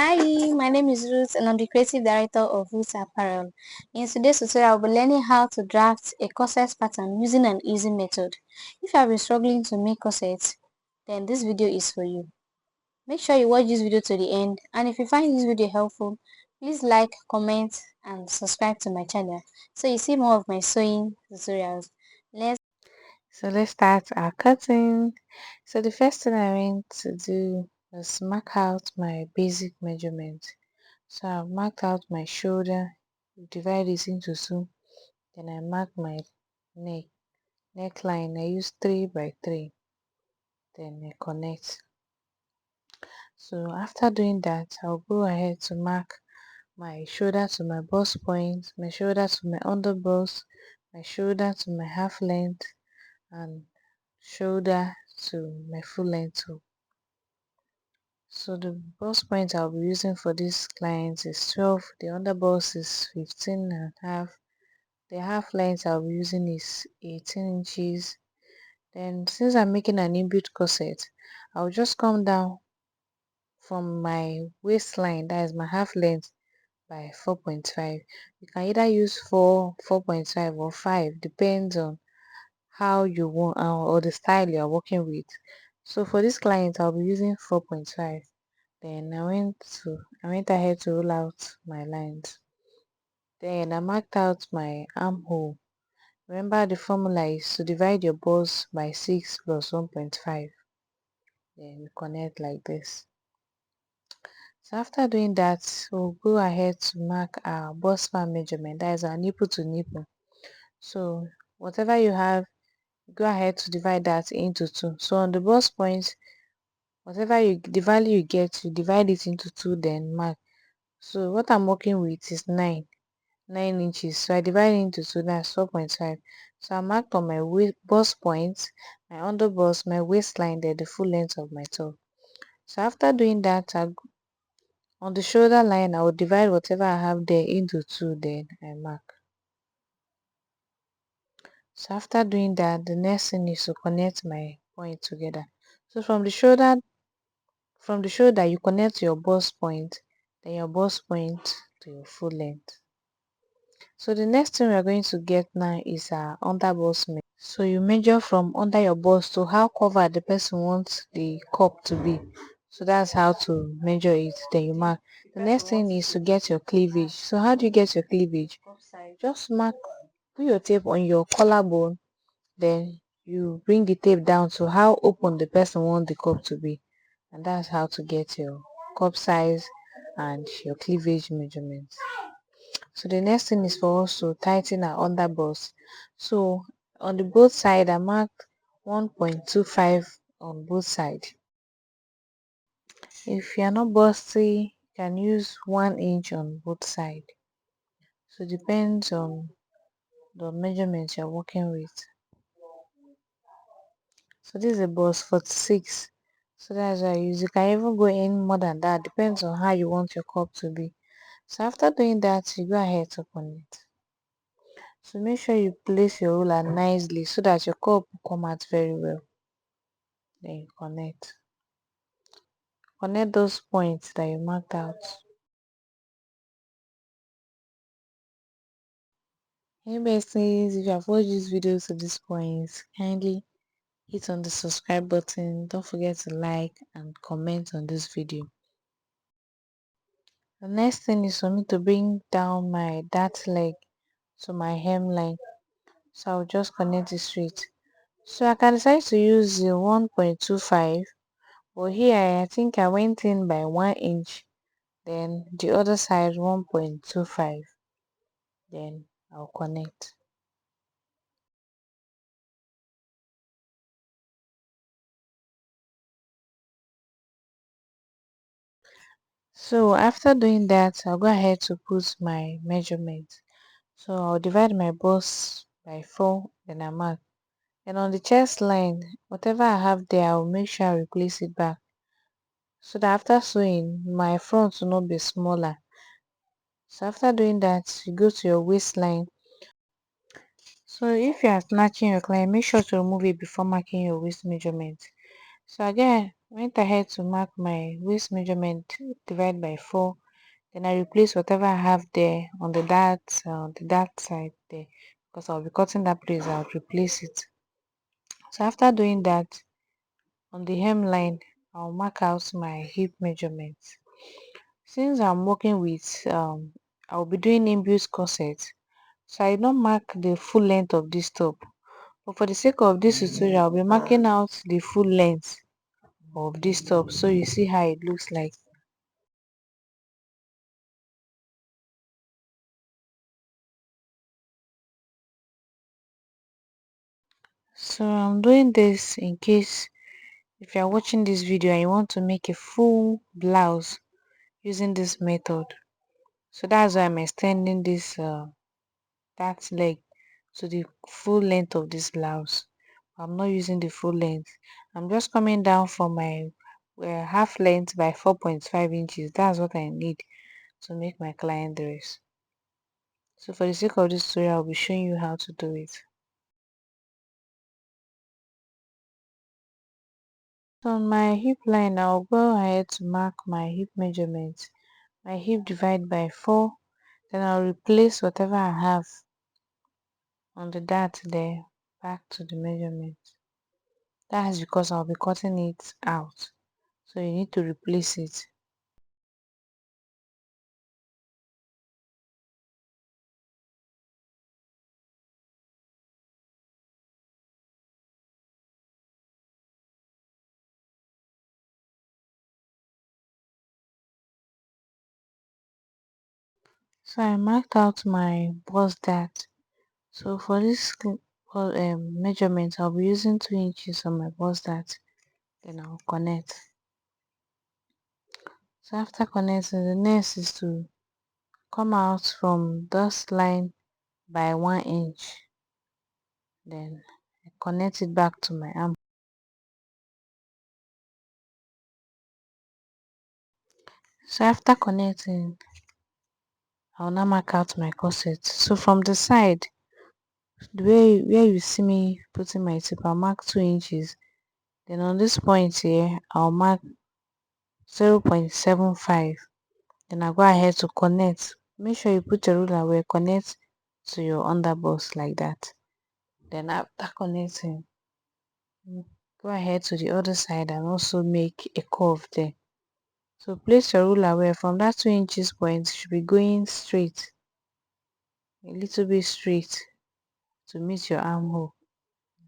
Hi, my name is Ruth and I'm the creative director of Ruth Apparel. In today's tutorial, I'll be learning how to draft a corset pattern using an easy method. If you have been struggling to make corsets, then this video is for you. Make sure you watch this video to the end, and if you find this video helpful, please like, comment and subscribe to my channel so you see more of my sewing tutorials. Let's start our cutting. So the first thing I went to do was mark out my basic measurement. So I've marked out my shoulder, divide it into two, then I mark my neckline. I use 3 by 3, then I connect. So after doing that, I'll go ahead to mark my shoulder to my bust point, my shoulder to my under bust, my shoulder to my half length, and shoulder to my full length. So the bust point I'll be using for this client is 12, the under bust is 15 and a half, the half length I'll be using is 18 inches. Then since I'm making an inbuilt corset, I'll just come down from my waistline, that is my half length, by 4.5. You can either use 4, 4.5 or 5, depends on how you want or the style you are working with. So for this client I'll be using 4.5. Then I went ahead to roll out my lines. Then I marked out my armhole. Remember the formula is to divide your bust by 6 plus 1.5. Then connect like this. So after doing that, we'll go ahead to mark our bust span measurement. That is our nipple to nipple. So whatever you have, go ahead to divide that into 2. So on the bust point, the value you get, you divide it into 2, then mark. So what I'm working with is 9 inches. So I divide it into 2, that's 4.5. So I marked on my bust point, my under bust, my waistline, then the full length of my top. So after doing that, on the shoulder line, I will divide whatever I have there into 2, then I mark. So after doing that, the next thing is to connect my point together. So from the shoulder you connect your bust point, then your bust point to your full length. So the next thing we are going to get now is our under bust measure. So you measure from under your bust to how covered the person wants the cup to be. So that's how to measure it. Then you mark. The next thing is to get your cleavage. So how do you get your cleavage? Just mark, put your tape on your collarbone, then you bring the tape down to how open the person wants the cup to be. And that's how to get your cup size and your cleavage measurements. So the next thing is for us to tighten our under bust. So on the both side I marked 1.25 on both sides. If you are not busty, you can use 1 inch on both sides. So it depends on the measurements you're working with. So this is a bust 46. So that's why I use. You can even go in more than that, depends on how you want your cup to be. So after doing that, you go ahead to connect. So make sure you place your ruler nicely so that your cup will come out very well. Then you connect. Connect those points that you marked out. Hey besties, if you have watched this video to this point, kindly hit on the subscribe button. Don't forget to like and comment on this video. The next thing is for me to bring down my dart leg to my hemline. So I'll just connect it straight. So I can decide to use the 1.25, but here I think I went in by 1 inch, then the other side 1.25, then I'll connect. So after doing that, I'll go ahead to put my measurement. So I'll divide my bust by 4, then I mark. And on the chest line, whatever I have there, I'll make sure I replace it back, so that after sewing, my front will not be smaller. So after doing that, you go to your waistline. So if you are snatching your client, make sure to remove it before marking your waist measurement. So again, Went ahead to mark my waist measurement, divide by 4. Then I replace whatever I have there on the dart side there, because I'll be cutting that place. I'll replace it. So after doing that, on the hemline, I'll mark out my hip measurement. Since I'm working with I'll be doing inbuilt corset, so I don't mark the full length of this top. But for the sake of this tutorial, I'll be marking out the full length of this top, so you see how it looks like. So I'm doing this in case if you're watching this video and you want to make a full blouse using this method. So that's why I'm extending this that leg to the full length of this blouse. I'm not using the full length. I'm just coming down from my half length by 4.5 inches. That's what I need to make my client dress. So for the sake of this tutorial, I'll be showing you how to do it. So on my hip line, I'll go ahead to mark my hip measurement. My hip divide by 4. Then I'll replace whatever I have on the dart there back to the measurement. That's because I'll be cutting it out. So you need to replace it. So I marked out my bust dart. So for this measurement, I'll be using 2 inches on my bust dart. Then I'll connect. So after connecting, the next is to come out from this line by 1 inch. Then I connect it back to my arm. So after connecting, I'll now mark out my corset. So from the side, the way where you see me putting my tip, I'll mark 2 inches. Then on this point here, I'll mark 0.75. Then I'll go ahead to connect. Make sure you put your ruler where connect to your underbust like that. Then after connecting, go ahead to the other side and also make a curve there. So place your ruler where from that 2 inches point should be going straight, a little bit straight to meet your armhole.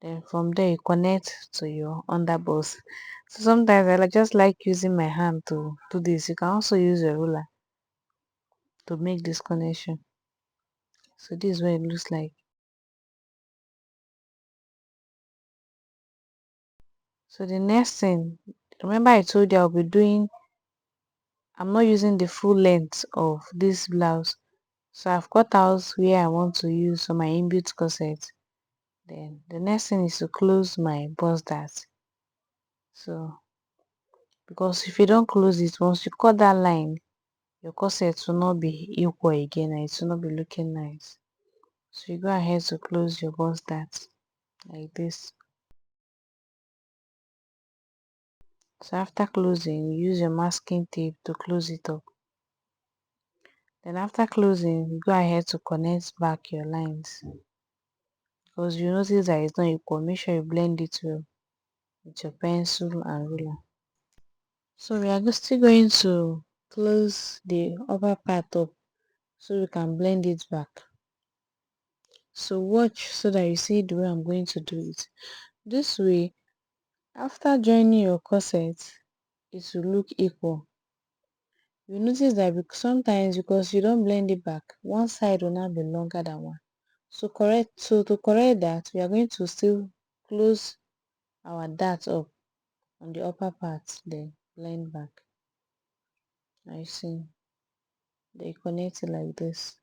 Then from there you connect to your underbust. So sometimes I just like using my hand to do this. You can also use a ruler to make this connection. So this is what it looks like. So the next thing, remember I told you I'm not using the full length of this blouse. So I've cut out where I want to use for my inbuilt corset. Then the next thing is to close my bust dart. So because if you don't close it, once you cut that line, your corset will not be equal again and it will not be looking nice. So you go ahead to close your bust dart like this. So after closing, you use your masking tape to close it up. Then after closing, you go ahead to connect back your lines. Because you notice that it's not equal, make sure you blend it well with your pencil and ruler. So we are still going to close the upper part up so we can blend it back. So watch so that you see the way I'm going to do it. This way, after joining your corset, it will look equal. You notice that sometimes because you don't blend it back, one side will not be longer than one. So to correct that, we are going to still close our dart up on the upper part, then blend back. I see. They connect it like this.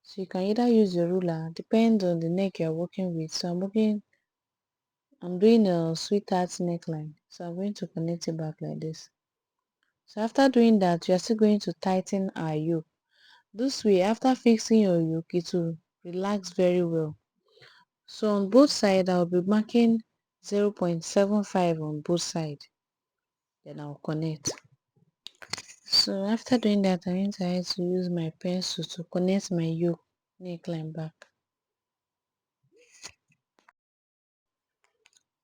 So you can either use your ruler, depends on the neck you're working with. So I'm doing a sweetheart neckline. So I'm going to connect it back like this. So after doing that, we are still going to tighten our yoke. This way, after fixing your yoke, it will relax very well. So on both sides, I'll be marking 0.75 on both sides. then I'll connect. So after doing that, I went ahead to use my pencil to connect my yoke neckline back.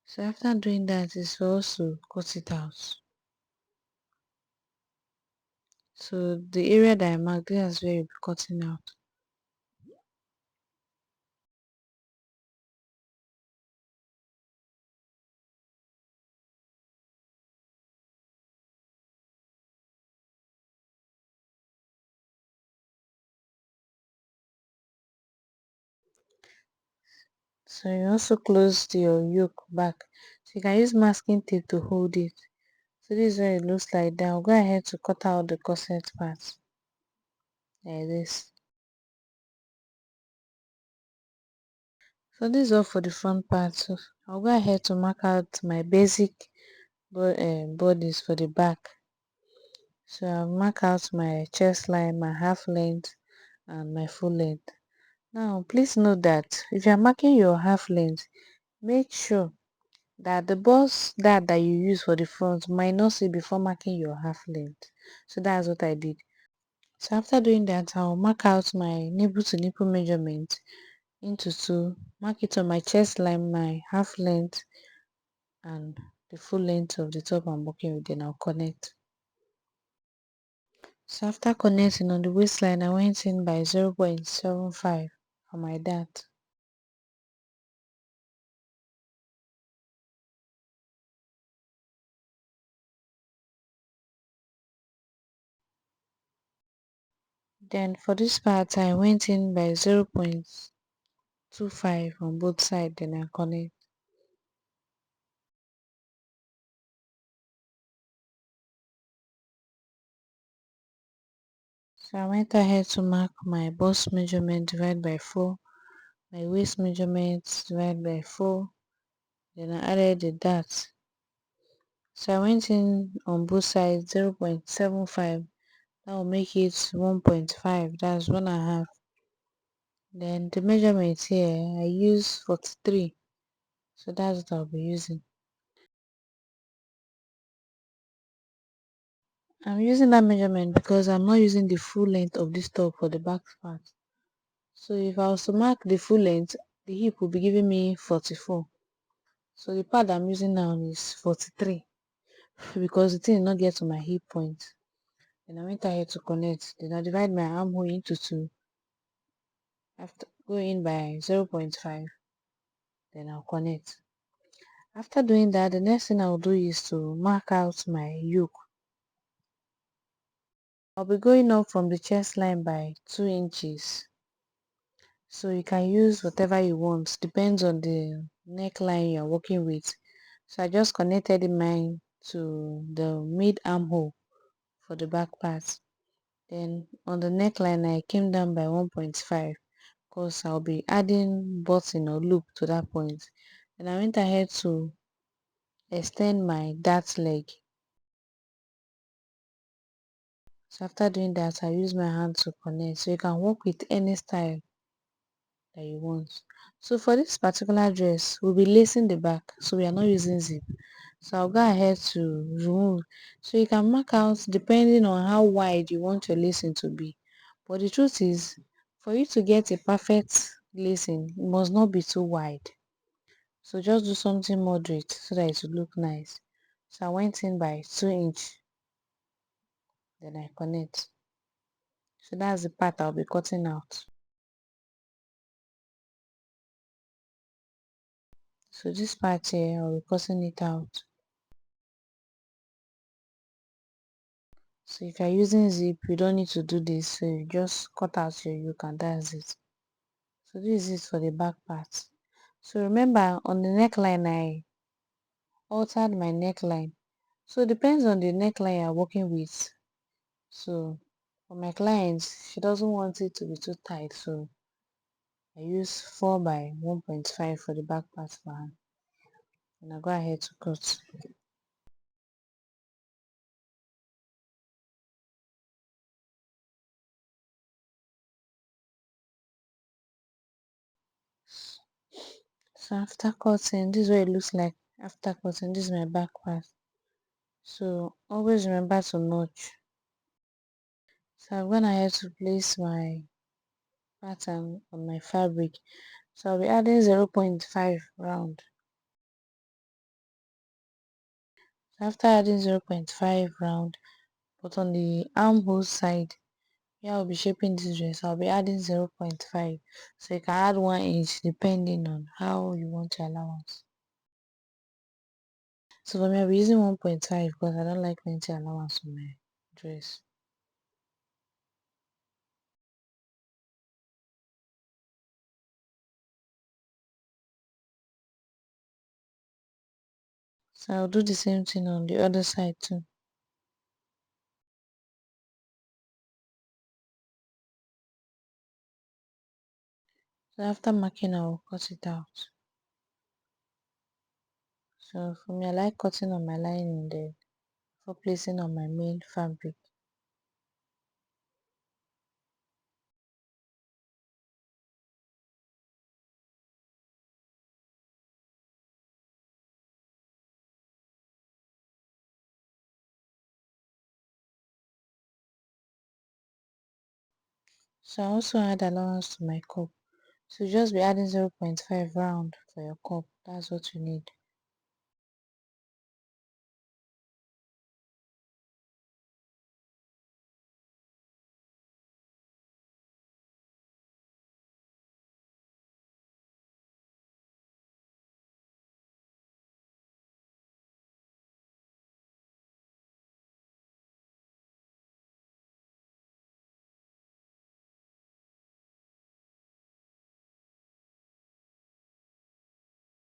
So after doing that, it's for us to cut it out. So the area that I marked, this is where you'll be cutting out. So you also close your yoke back. So you can use masking tape to hold it. So this is where it looks like that. I'll go ahead to cut out the corset part like this. So this is all for the front part. So I'll go ahead to mark out my basic bodies for the back. So I'll mark out my chest line, my half length, and my full length. Now please note that if you're marking your half length, make sure that the boss that you use for the front might not see before marking your half length. So that's what I did. So after doing that, I'll mark out my nipple to nipple measurement into two, mark it on my chest line, my half length, and the full length of the top I'm working with. Then I'll connect. So after connecting on the waistline, I went in by 0.75 for my dart. Then for this part, I went in by 0.25 on both sides. Then I connect. So I went ahead to mark my bust measurement divided by 4, my waist measurement divided by 4, then I added the dart. So I went in on both sides 0.75, that will make it 1.5, that's 1.5. Then the measurement here, I use 43, so that's what I'll be using. I'm using that measurement because I'm not using the full length of this top for the back part. So if I was to mark the full length, the hip will be giving me 44. So the part I'm using now is 43 because the thing did not get to my hip point. Then I went ahead to connect. Then I divide my armhole into two. After going in by 0.5, then I'll connect. After doing that, the next thing I'll do is to mark out my yoke. I'll be going up from the chest line by 2 inches. So you can use whatever you want, depends on the neckline you're working with. So I just connected mine to the mid armhole for the back part. Then on the neckline I came down by 1.5 because I'll be adding button or loop to that point. And I went ahead to extend my dart leg. So after doing that, I use my hand to connect. So you can work with any style that you want. So for this particular dress, we'll be lacing the back, so we are not using zip. So I'll go ahead to remove. So you can mark out depending on how wide you want your lacing to be. But the truth is, for you to get a perfect lacing, it must not be too wide. So just do something moderate so that it will look nice. So I went in by 2 inch, then I connect. So that's the part I'll be cutting out. So this part here, I'll be cutting it out. So if you're using zip, you don't need to do this. So you just cut out your yoke and that's it. So this is it for the back part. So remember on the neckline, I altered my neckline. So it depends on the neckline you're working with. So for my client, she doesn't want it to be too tight. So I use 4 by 1.5 for the back part for her. And I go ahead to cut. So after cutting, this is what it looks like. After cutting, this is my back part. So always remember to notch. So I'm gonna have to place my pattern on my fabric. So I'll be adding 0.5 round. So after adding 0.5 round, but on the armhole side, yeah, I'll be shaping this dress. I'll be adding 0.5. So you can add 1 inch depending on how you want your allowance. So for me, I'll be using 1.5 because I don't like plenty allowance on my dress. So I'll do the same thing on the other side too. So after marking, I'll cut it out. So for me, I like cutting on my lining then for placing on my main fabric. So I also add allowance to my cup. So just be adding 0.5 round for your cup. That's what you need.